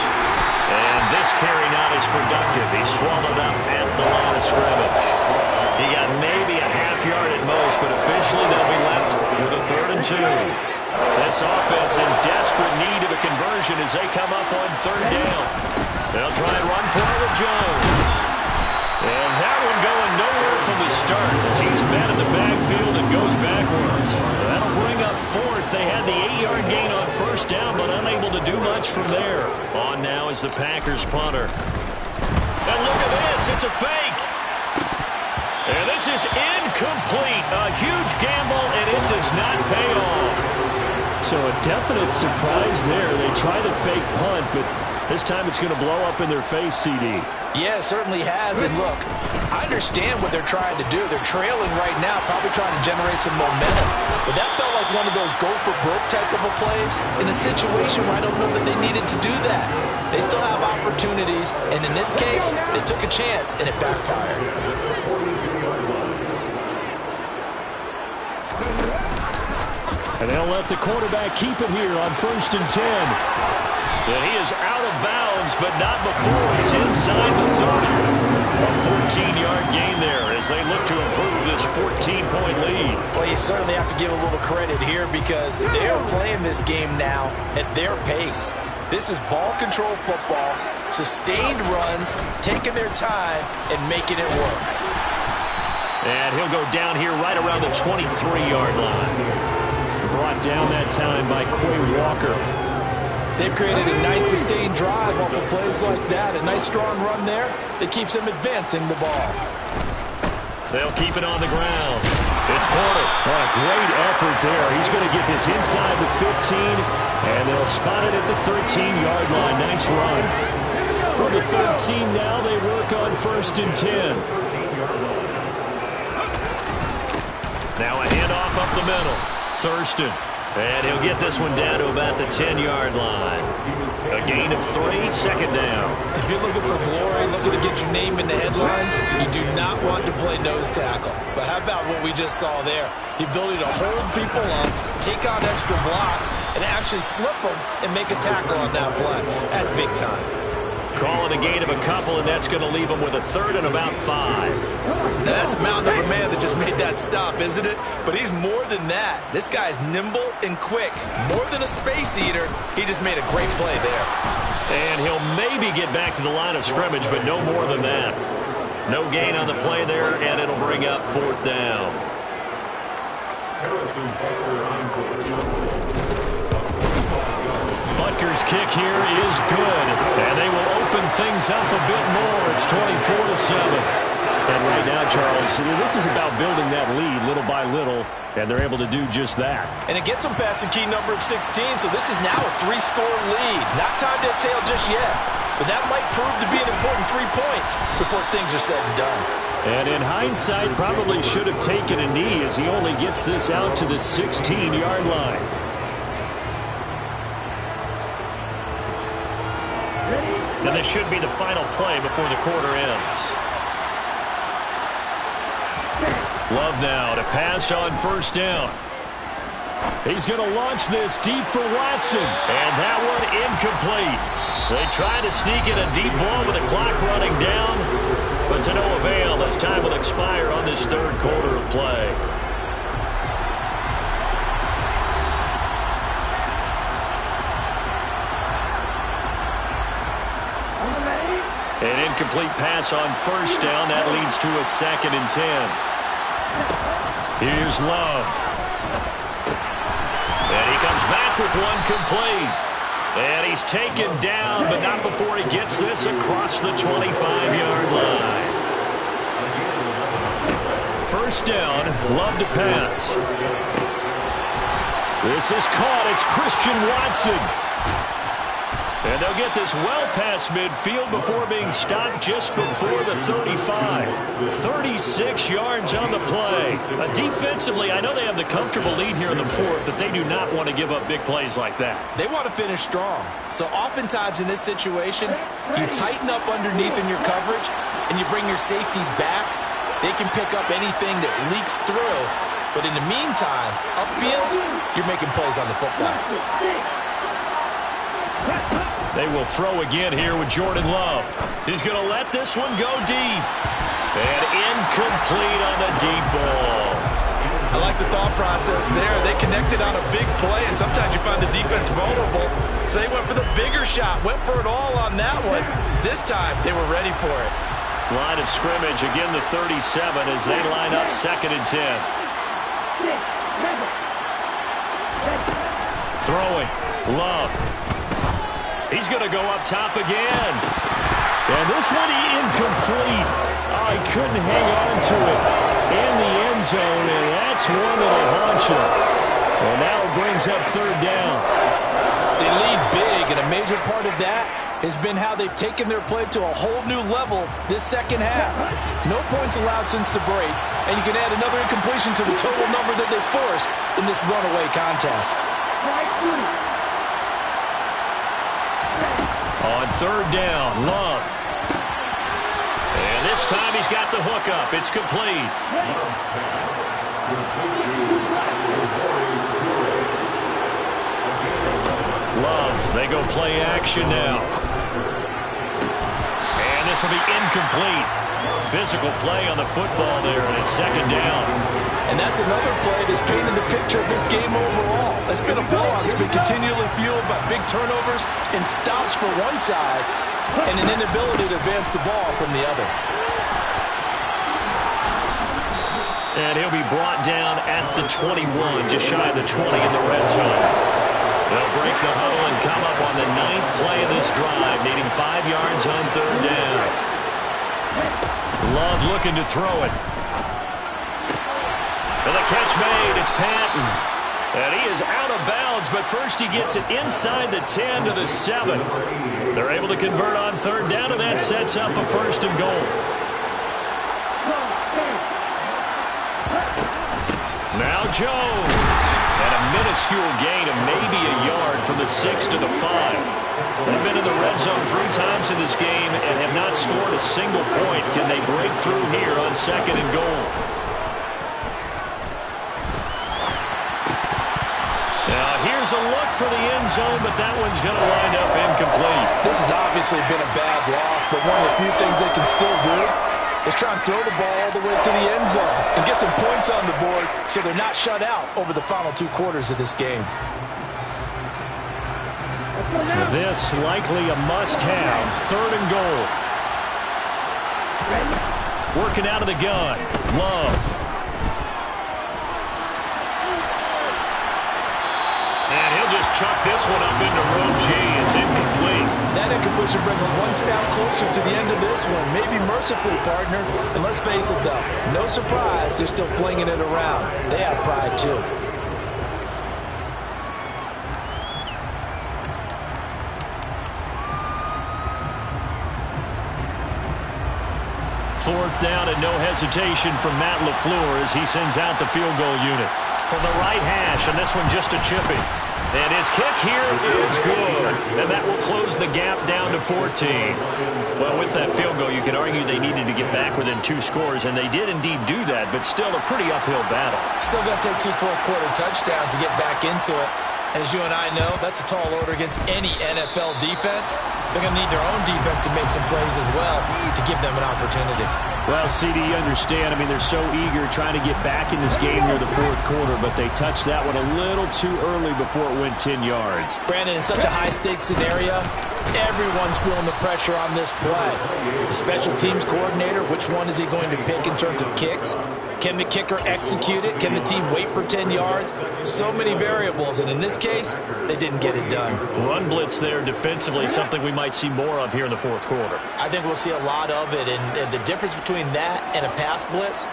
[SPEAKER 2] And this carry not as productive. He's swallowed up at the line of scrimmage. He got maybe a half yard at most, but eventually they'll be left with a 3rd and 2. This offense in desperate need of a conversion as they come up on 3rd down. They'll try and run for it with Jones. And that one going nowhere from the start as he's met in the backfield and goes backwards. That'll bring up 4th. They had the 8-yard gain on 1st down, but unable to do much from there. On now is the Packers punter. And look at this. It's a fake. And this is incomplete. A huge gamble, and it does not pay off.
[SPEAKER 1] So a definite surprise there. They try the fake punt, but this time it's going to blow up in their face, CD.
[SPEAKER 3] Yeah, it certainly has. And look, I understand what they're trying to do. They're trailing right now, probably trying to generate some momentum. But that felt like one of those go-for-broke type of a plays in a situation where I don't know that they needed to do that. They still have opportunities, and in this case, they took a chance, and it backfired.
[SPEAKER 1] And they'll let the quarterback keep it here on 1st and 10.
[SPEAKER 2] And he is out of bounds, but not before he's inside the 30. A 14-yard gain there as they look to improve this 14-point lead.
[SPEAKER 3] Well, you certainly have to give a little credit here because they are playing this game now at their pace. This is ball control football, sustained runs, taking their time, and making it work.
[SPEAKER 2] And he'll go down here right around the 23-yard line.
[SPEAKER 1] Brought down that time by Quay Walker.
[SPEAKER 3] They've created a nice sustained drive off of plays like that. A nice strong run there that keeps them advancing the ball.
[SPEAKER 2] They'll keep it on the ground. It's Porter.
[SPEAKER 1] Oh, a great effort there. He's going to get this inside the 15, and they'll spot it at the 13-yard line. Nice run. From the 13 now, they work on 1st and 10.
[SPEAKER 2] Now a handoff up the middle. Thurston. And he'll get this one down to about the 10-yard line. A gain of 3, second down.
[SPEAKER 4] If you're looking for glory, looking to get your name in the headlines, you do not want to play nose tackle. But how about what we just saw there? The ability to hold people up, take on extra blocks, and actually slip them and make a tackle on that play. That's big time.
[SPEAKER 2] Calling a gain of a couple, and that's going to leave him with a 3rd and about 5.
[SPEAKER 4] Now that's a mountain of a man that just made that stop, isn't it? But he's more than that. This guy's nimble and quick. More than a space eater, he just made a great play there.
[SPEAKER 2] And he'll maybe get back to the line of scrimmage, but no more than that. No gain on the play there, and it'll bring up 4th down. Butker's kick here is good, and they will open things up a bit more. It's 24-7.
[SPEAKER 1] And right now, Charles, this is about building that lead little by little, and they're able to do just that.
[SPEAKER 3] And it gets them past the key number of 16, so this is now a 3-score lead. Not time to exhale just yet, but that might prove to be an important 3 points before things are said and done.
[SPEAKER 1] And in hindsight, probably should have taken a knee as he only gets this out to the 16-yard line.
[SPEAKER 2] And this should be the final play before the quarter ends.
[SPEAKER 1] Love now to pass on 1st down. He's going to launch this deep for Watson.
[SPEAKER 2] And that one incomplete. They try to sneak in a deep ball with the clock running down, but to no avail as time will expire on this 3rd quarter of play. An incomplete pass on 1st down. That leads to a 2nd and 10.
[SPEAKER 1] Here's Love.
[SPEAKER 2] And he comes back with one complete. And he's taken down, but not before he gets this across the 25-yard line.
[SPEAKER 1] first down. Love to pass. This is caught. It's Christian Watson. And they'll get this well past midfield before being stopped just before the 35. 36 yards on the play. Defensively, I know they have the comfortable lead here in the fourth, but they do not want to give up big plays like that.
[SPEAKER 4] They want to finish strong. So oftentimes in this situation, you tighten up underneath in your coverage, and you bring your safeties back. They can pick up anything that leaks through. But in the meantime, upfield, you're making plays on the football.
[SPEAKER 1] They will throw again here with Jordan Love. He's going to let this one go deep. And incomplete on the deep ball.
[SPEAKER 4] I like the thought process there. They connected on a big play, and sometimes you find the defense vulnerable. So they went for the bigger shot, went for it all on that one. This time, they were ready for it.
[SPEAKER 1] Line of scrimmage, again the 37 as they line up 2nd and 10. Throwing. Love. He's going to go up top again. And this one incomplete. Oh, he couldn't hang on to it in the end zone, and that's one that'll haunt you. And now it brings up 3rd down.
[SPEAKER 3] They lead big, and a major part of that has been how they've taken their play to a whole new level this second half. No points allowed since the break, and you can add another incompletion to the total number that they forced in this runaway contest.
[SPEAKER 1] On 3rd down, Love. And this time he's got the hook up. It's complete. Love, they go play action now. And this will be incomplete. Physical play on the football there, and it's 2nd down.
[SPEAKER 3] And that's another play that's painted the picture of this game overall. It's been a blowout. It's been continually fueled by big turnovers and stops for one side and an inability to advance the ball from the other.
[SPEAKER 1] And he'll be brought down at the 21, just shy of the 20 in the red zone. They'll break the huddle and come up on the 9th play of this drive, needing 5 yards on 3rd down. Love looking to throw it. And the catch made. It's Patton. And he is out of bounds, but first he gets it inside the 10 to the 7. They're able to convert on 3rd down, and that sets up a 1st and goal. Now Jones. And a minuscule gain of maybe a yard from the 6 to the 5. They've been in the red zone 3 times in this game and have not scored a single point. Can they break through here on 2nd and goal? Now here's a look for the end zone, but that one's going to wind up incomplete.
[SPEAKER 3] This has obviously been a bad loss, but one of the few things they can still do is try and throw the ball all the way to the end zone and get some points on the board so they're not shut out over the final 2 quarters of this game.
[SPEAKER 1] This likely a must-have. 3rd and goal. Working out of the gun. Love. And he'll just chuck this one up into row G. It's incomplete.
[SPEAKER 3] That incompletion brings us one step closer to the end of this one. Maybe mercifully, partner. And let's face it, though. No surprise, they're still flinging it around. They have pride, too.
[SPEAKER 1] 4th down and no hesitation from Matt LaFleur as he sends out the field goal unit. From the right hash, and this one just a chipping. And his kick here is good. And that will close the gap down to 14. Well, with that field goal, you can argue they needed to get back within 2 scores, and they did indeed do that, but still a pretty uphill battle.
[SPEAKER 4] Still going to take 2 fourth-quarter touchdowns to get back into it. As you and I know, that's a tall order against any NFL defense. They're going to need their own defense to make some plays as well to give them an opportunity.
[SPEAKER 1] Well, CD, you understand. I mean, they're so eager trying to get back in this game near the 4th quarter, but they touched that one a little too early before it went 10 yards.
[SPEAKER 3] Brandon, in such a high-stakes scenario, everyone's feeling the pressure on this play. The special teams coordinator, which one is he going to pick in terms of kicks? Can the kicker execute it? Can the team wait for 10 yards? So many variables, and in this case, they didn't get it done.
[SPEAKER 1] Run blitz there defensively, something we might see more of here in the fourth quarter.
[SPEAKER 4] I think we'll see a lot of it, and the difference between that and a pass blitz,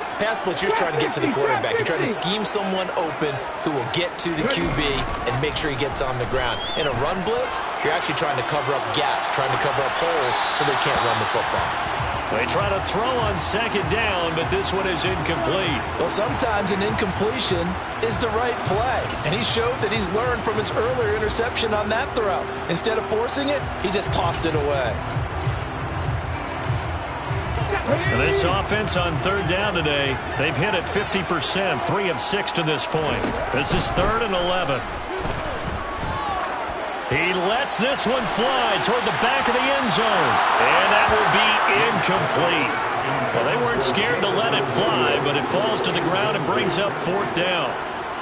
[SPEAKER 4] you're trying to get to the quarterback. You're trying to scheme someone open who will get to the QB and make sure he gets on the ground. In a run blitz, you're actually trying to cover up gaps, trying to cover up holes so they can't run the football.
[SPEAKER 1] They try to throw on second down, but this one is incomplete.
[SPEAKER 3] Well, sometimes an incompletion is the right play, and he showed that he's learned from his earlier interception on that throw. Instead of forcing it, he just tossed it away.
[SPEAKER 1] And this offense on third down today, they've hit it 50%, 3 of 6 to this point. This is 3rd and 11. He lets this one fly toward the back of the end zone. And that will be incomplete. Well, they weren't scared to let it fly, but it falls to the ground and brings up 4th down.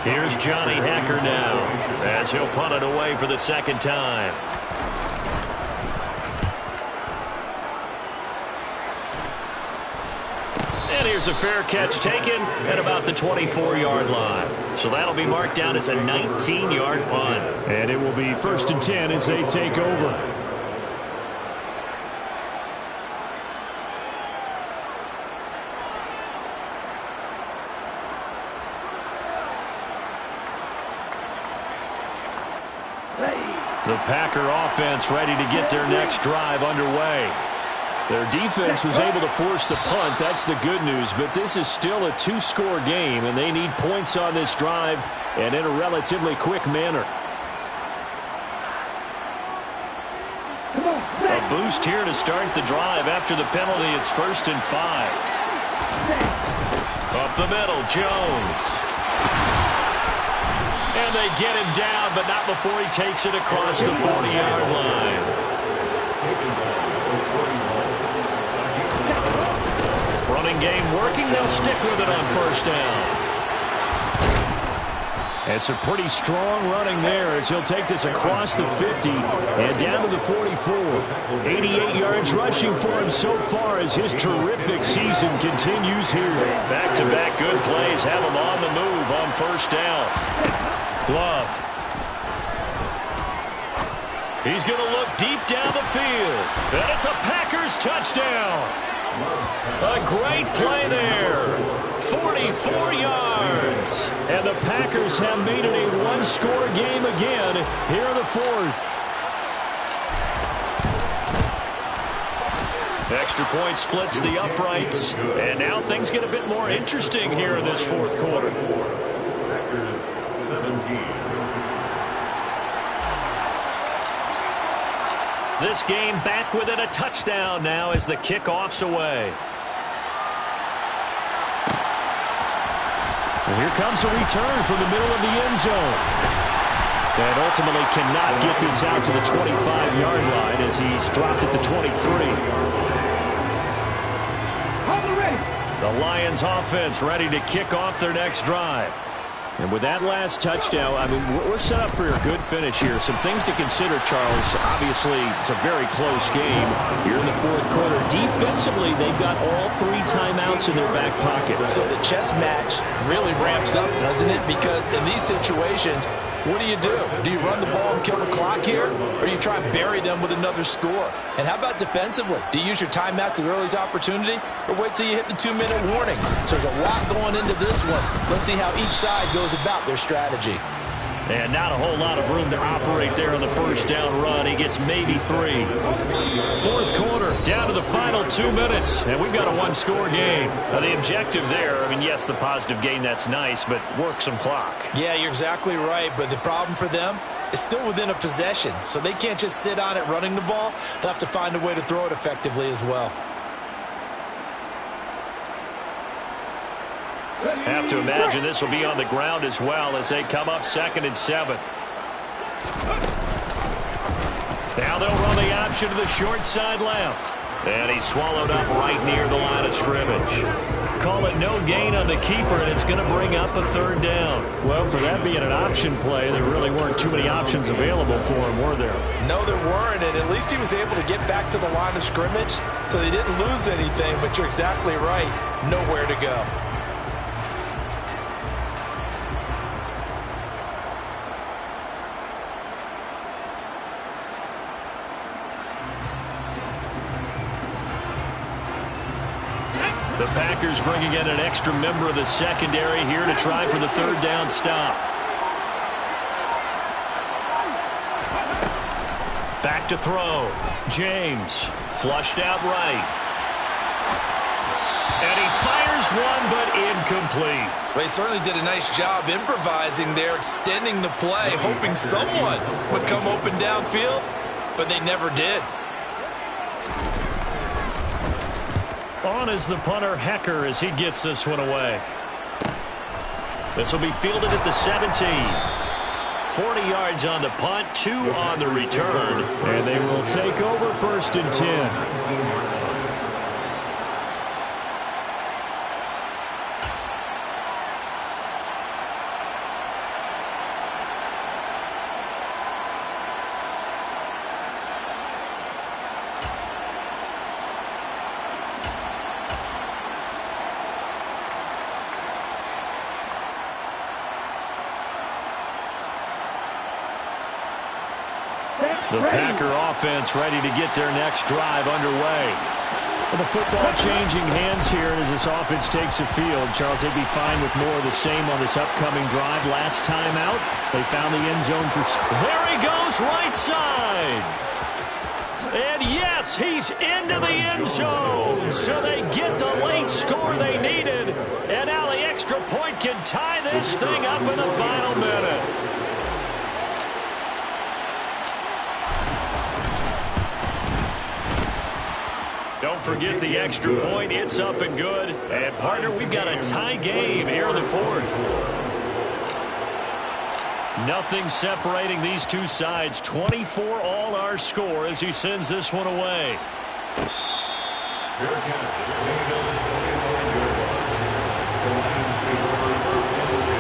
[SPEAKER 1] Here's Johnny Hekker now as he'll punt it away for the second time. And here's a fair catch taken at about the 24-yard line. So that'll be marked down as a 19-yard punt.
[SPEAKER 2] And it will be 1st and 10 as they take over. The Packer offense ready to get their next drive underway. Their defense was able to force the punt. That's the good news. But this is still a 2-score game, and they need points on this drive and in a relatively quick manner.
[SPEAKER 1] A boost here to start the drive. After the penalty, it's 1st and 5. Up the middle, Jones. And they get him down, but not before he takes it across the 40-yard line. Running game working. They'll stick with it on 1st down.
[SPEAKER 2] It's a pretty strong running there as he'll take this across the 50 and down to the 44. 88 yards rushing for him so far as his terrific season continues here.
[SPEAKER 1] Back-to-back good plays have him on the move on 1st down. Love. He's going to look deep down the field. And it's a Packers touchdown. A great play there. 44 yards.
[SPEAKER 2] And the Packers have made it a 1-score game again here in the 4th.
[SPEAKER 1] Extra point splits the uprights. And now things get a bit more interesting here in this 4th quarter.
[SPEAKER 6] Packers 17.
[SPEAKER 1] This game back within a touchdown now as the kickoff's away.
[SPEAKER 2] And here comes a return from the middle of the end zone. And ultimately cannot get this out to the 25-yard line as he's dropped at the 23.
[SPEAKER 1] The Lions offense ready to kick off their next drive.
[SPEAKER 2] And with that last touchdown, I mean, we're set up for a good finish here. Some things to consider, Charles. Obviously, it's a very close game here in the 4th quarter. Defensively, they've got all 3 timeouts in their back pocket.
[SPEAKER 3] So the chess match really ramps up, doesn't it? Because in these situations, what do? Do you run the ball and kill the clock here, or do you try and bury them with another score? And how about defensively? Do you use your timeouts at early's opportunity, or wait till you hit the 2-minute warning? So there's a lot going into this one. Let's see how each side goes about their strategy.
[SPEAKER 1] And not a whole lot of room to operate there on the 1st down run. He gets maybe 3. 4th quarter, down to the final 2 minutes, and we've got a 1-score game. Now, the objective there, I mean, yes, the positive gain, that's nice, but work some clock.
[SPEAKER 4] Yeah, you're exactly right, but the problem for them is still within a possession, so they can't just sit on it running the ball. They'll have to find a way to throw it effectively as well.
[SPEAKER 1] Have to imagine this will be on the ground as well as they come up 2nd and 7. Now they'll run the option to the short side left. And he's swallowed up right near the line of scrimmage. Call it no gain on the keeper, and it's going to bring up a 3rd down.
[SPEAKER 2] Well, for that being an option play, there really weren't too many options available for him, were there?
[SPEAKER 3] No, there weren't, and at least he was able to get back to the line of scrimmage, so they didn't lose anything, but you're exactly right. Nowhere to go.
[SPEAKER 1] The Packers bringing in an extra member of the secondary here to try for the third down stop. Back to throw. James flushed out right. And he fires one, but incomplete.
[SPEAKER 4] Well, he certainly did a nice job improvising there, extending the play, hoping someone would come open downfield, but they never did.
[SPEAKER 1] On is the punter, Hecker, as he gets this one away. This will be fielded at the 17. 40 yards on the punt, 2 on the return. And they will take over 1st and 10. The Packer offense ready to get their next drive underway. Well, the football changing hands here as this offense takes the field. Charles, they'd be fine with more of the same on this upcoming drive. Last time out, they found the end zone for... There he goes, right side. And yes, he's into the end zone. So they get the late score they needed. And now the extra point can tie this thing up in the final minute. Don't forget the extra point. It's up and good. And, partner, we've got a tie game here in the 4th. Nothing separating these two sides. 24 all our score as he sends this one away.
[SPEAKER 6] Fair catch. The Lions take over 1st and
[SPEAKER 1] 10.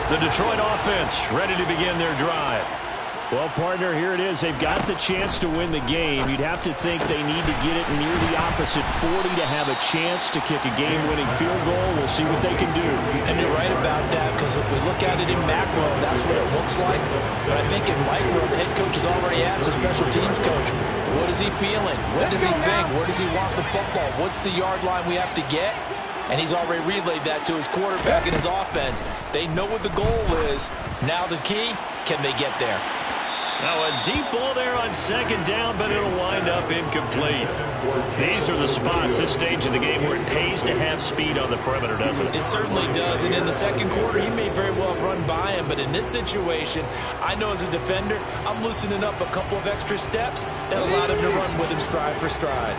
[SPEAKER 1] The Detroit offense ready to begin their drive. Well, partner, here it is. They've got the chance to win the game. You'd have to think they need to get it near the opposite 40 to have a chance to kick a game-winning field goal. We'll see what they can do.
[SPEAKER 3] And you're right about that, because if we look at it in macro, that's what it looks like. But I think in micro, the head coach has already asked the special teams coach, what is he feeling? What does he think? Where does he want the football? What's the yard line we have to get? And he's already relayed that to his quarterback and his offense. They know what the goal is. Now the key, can they get there?
[SPEAKER 1] Now a deep ball there on 2nd down, but it'll wind up incomplete. These are the spots, this stage of the game, where it pays to have speed on the perimeter, doesn't it?
[SPEAKER 4] It certainly does, and in the 2nd quarter, he may very well have run by him, but in this situation, I know as a defender, I'm loosening up a couple of extra steps that allowed him to run with him stride for stride.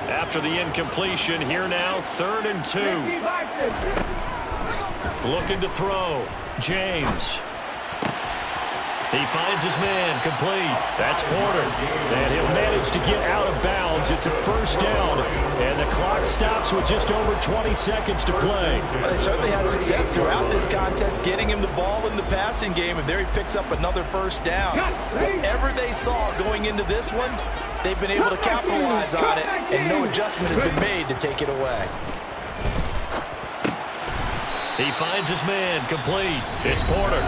[SPEAKER 1] After the incompletion, here now, 3rd and 2. Looking to throw. James. He finds his man, complete. That's Porter. And he'll manage to get out of bounds. It's a 1st down. And the clock stops with just over 20 seconds to play.
[SPEAKER 3] Well, they certainly had success throughout this contest, getting him the ball in the passing game, and there he picks up another 1st down. Whatever they saw going into this one, they've been able to capitalize on it, and no adjustment has been made to take it away.
[SPEAKER 1] He finds his man, complete. It's Porter.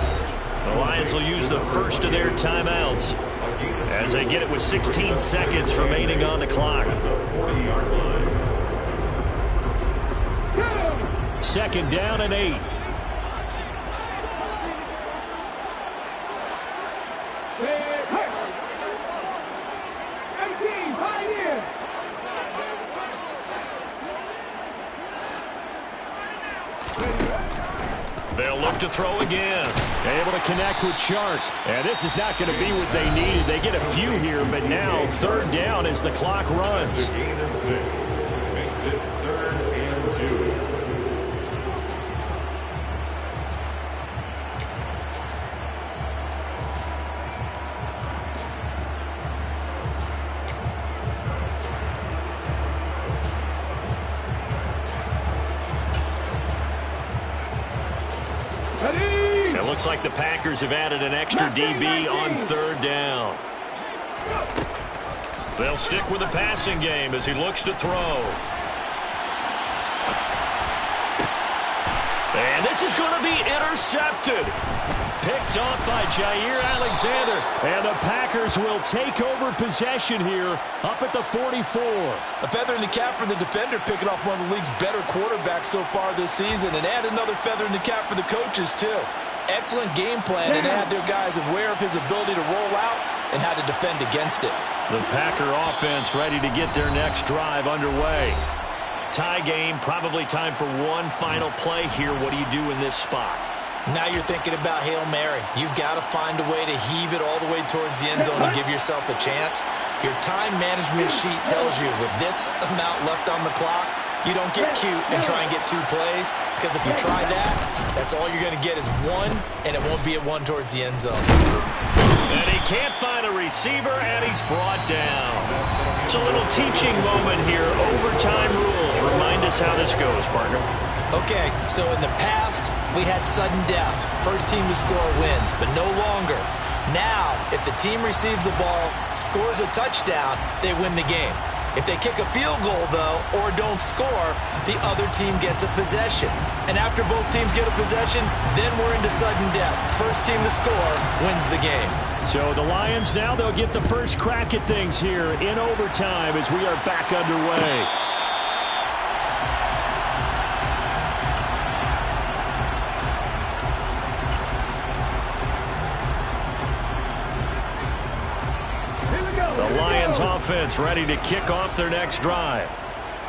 [SPEAKER 1] The Lions will use the first of their timeouts as they get it with 16 seconds remaining on the clock. 2nd down and 8. They'll look to throw again. Able to connect with Chark. And this is not going to be what they needed. They get a few here, but now 3rd down as the clock runs.
[SPEAKER 6] The gain of 6 makes it 3rd and 2.
[SPEAKER 1] Looks like the Packers have added an extra DB on third down. They'll stick with the passing game as he looks to throw. And this is going to be intercepted. Picked off by Jair Alexander.
[SPEAKER 2] And the Packers will take over possession here up at the 44.
[SPEAKER 3] A feather in the cap for the defender, picking off one of the league's better quarterbacks so far this season. And add another feather in the cap for the coaches, too. Excellent game plan, and had their guys aware of his ability to roll out and how to defend against it.
[SPEAKER 1] The Packer offense ready to get their next drive underway. Tie game, probably time for one final play here. What do you do in this spot?
[SPEAKER 4] Now you're thinking about Hail Mary. You've got to find a way to heave it all the way towards the end zone and give yourself a chance. Your time management sheet tells you with this amount left on the clock, you don't get cute and try and get 2 plays, because if you try that, that's all you're going to get is one, and it won't be a one towards the end zone.
[SPEAKER 1] And he can't find a receiver, and he's brought down. It's a little teaching moment here. Overtime rules. Remind us how this goes, partner.
[SPEAKER 4] Okay, so in the past, we had sudden death. First team to score wins, but no longer. Now, if the team receives the ball, scores a touchdown, they win the game. If they kick a field goal, though, or don't score, the other team gets a possession. And after both teams get a possession, then we're into sudden death. First team to score wins the game.
[SPEAKER 2] So the Lions now, they'll get the first crack at things here in overtime as we are back underway. The Lions offense ready to kick off their next drive.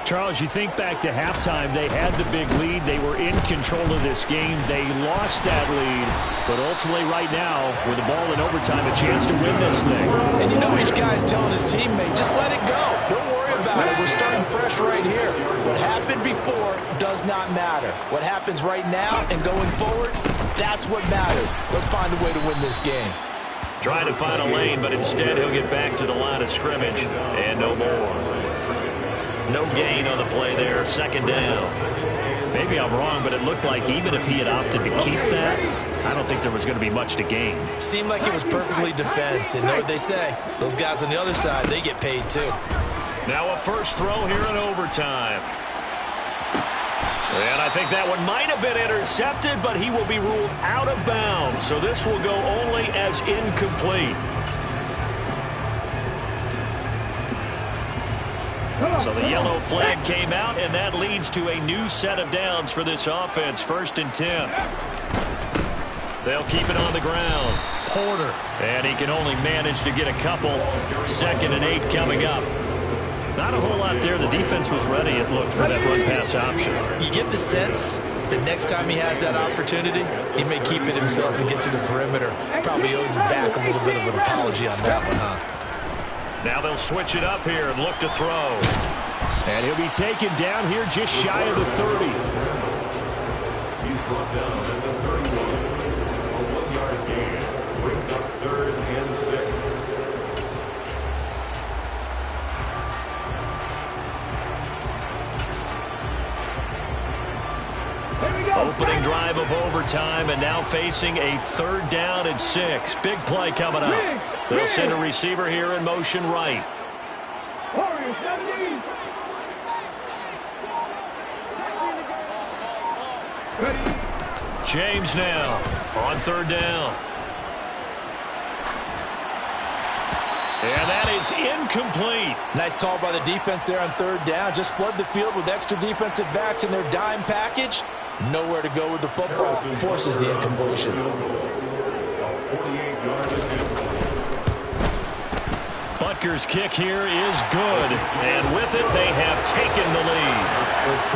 [SPEAKER 2] Charles, you think back to halftime, they had the big lead. They were in control of this game. They lost that lead. But ultimately right now, with the ball in overtime, a chance to win this thing.
[SPEAKER 3] And you know each guy's telling his teammate, just let it go. Don't worry about it. We're starting fresh right here. What happened before does not matter. What happens right now and going forward, that's what matters. Let's find a way to win this game.
[SPEAKER 1] Trying to find a lane, but instead he'll get back to the line of scrimmage. And no more. No gain on the play there. Second down. Maybe I'm wrong, but it looked like even if he had opted to keep that, I don't think there was going to be much to gain.
[SPEAKER 4] Seemed like it was perfectly defense. And know what they say? Those guys on the other side, they get paid too.
[SPEAKER 1] Now a first throw here in overtime. And I think that one might have been intercepted, but he will be ruled out of bounds. So this will go only as incomplete. So the yellow flag came out, and that leads to a new set of downs for this offense. 1st and 10. They'll keep it on the ground. Porter. And he can only manage to get a couple. 2nd and 8 coming up. Not a whole lot there. The defense was ready, it looked, for that run-pass option.
[SPEAKER 4] You get the sense that next time he has that opportunity, he may keep it himself and get to the perimeter. Probably owes his back a little bit of an apology on that one, huh?
[SPEAKER 1] Now they'll switch it up here and look to throw.
[SPEAKER 2] And he'll be taken down here just shy of the 30.
[SPEAKER 6] He's brought down at the 31. A 1-yard gain. Brings up 3rd and 6.
[SPEAKER 1] Opening drive of overtime, and now facing a 3rd down and 6. Big play coming up. They'll send a receiver here in motion right. James now on 3rd down. And that is incomplete.
[SPEAKER 3] Nice call by the defense there on 3rd down. Just flood the field with extra defensive backs in their dime package. Nowhere to go with the football. Forces the incompletion.
[SPEAKER 1] Butker's kick here is good. And with it, they have taken the lead.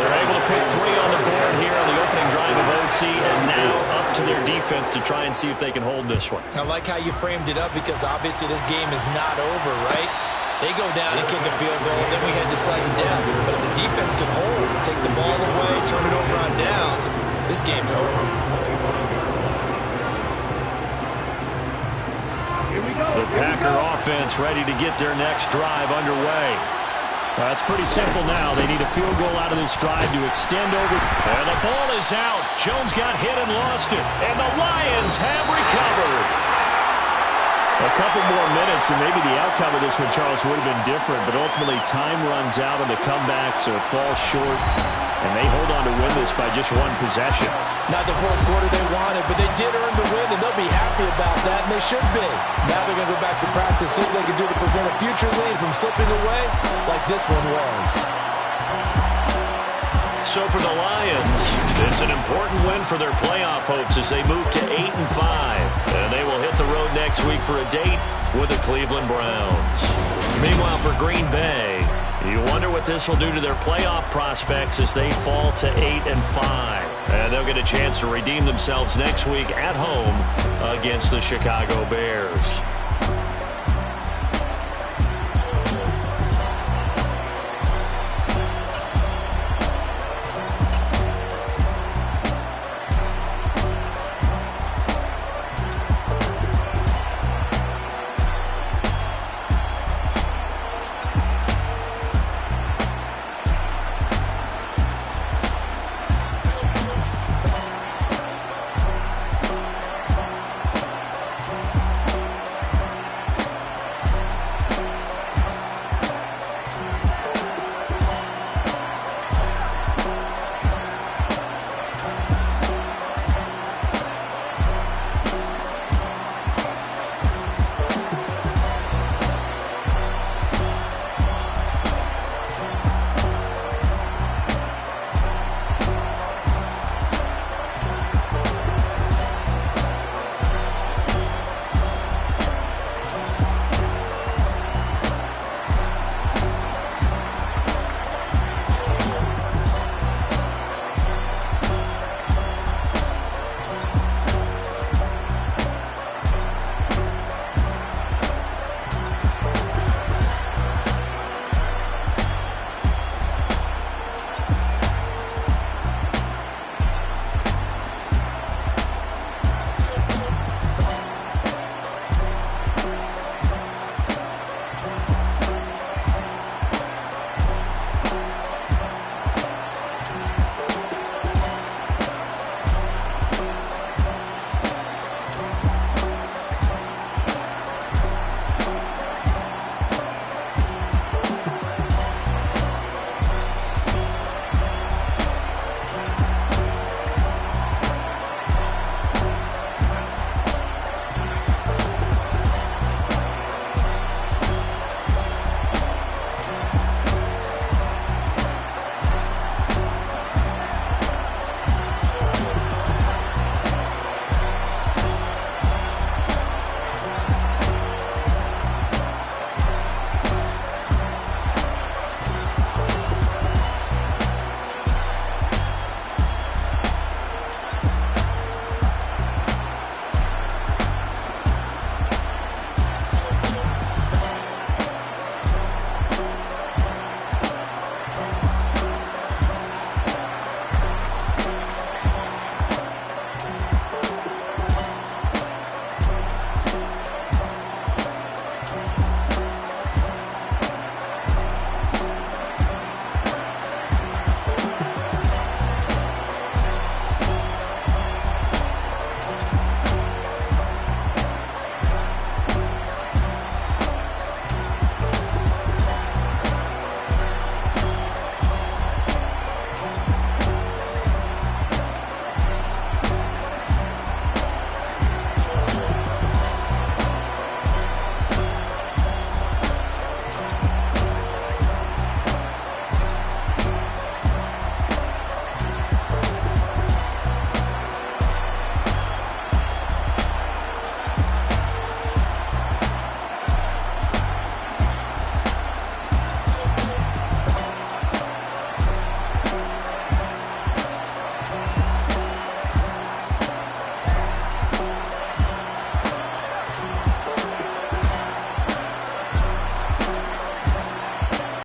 [SPEAKER 1] They're able to put 3 on the board here on the opening drive of OT, and now up to their defense to try and see if they can hold this one.
[SPEAKER 4] I like how you framed it up, because obviously this game is not over, right? They go down and kick a field goal, then we head to sudden death. But if the defense can hold, take the ball away, turn it over on downs, this game's over.
[SPEAKER 2] The Packer offense ready to get their next drive underway.
[SPEAKER 1] Well, it's pretty simple now. They need a field goal out of this drive to extend over. And the ball is out. Jones got hit and lost it. And the Lions have recovered. A couple more minutes, and maybe the outcome of this one, Charles, would have been different. But ultimately, time runs out on the comeback, so it falls short. And they hold on to win this by just one possession.
[SPEAKER 3] Not the fourth quarter they wanted, but they did earn the win, and they'll be happy about that, and they should be. Now they're going to go back to practice, see what they can do to prevent a future lead from slipping away like this one was.
[SPEAKER 1] So for the Lions, it's an important win for their playoff hopes as they move to 8-5. And they will hit the road next week for a date with the Cleveland Browns. Meanwhile, for Green Bay, you wonder what this will do to their playoff prospects as they fall to 8-5. And they'll get a chance to redeem themselves next week at home against the Chicago Bears.